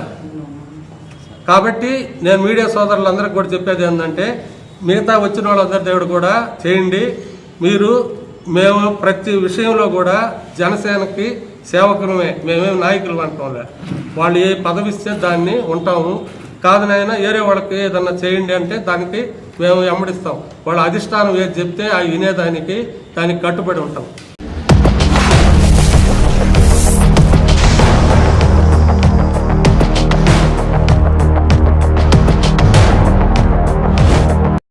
కాబట్టి నేను మీడియా సోదరులందరికీ కూడా చెప్పేది ఏంటంటే, మిగతా వచ్చిన వాళ్ళందరి దేవుడు కూడా చేయండి. మేము ప్రతి విషయంలో కూడా జనసేనకి సేవకులమే, మేమేమి నాయకులు అంటాంలే. వాళ్ళు ఏ పదవి ఇస్తే దాన్ని ఉంటాము. కాదనైనా ఏరే వాళ్ళకి ఏదన్నా చేయండి అంటే దానికి మేము వెంబడిస్తాం. వాళ్ళ అధిష్టానం ఏది చెప్తే ఆ వినేదానికి కట్టుబడి ఉంటాం.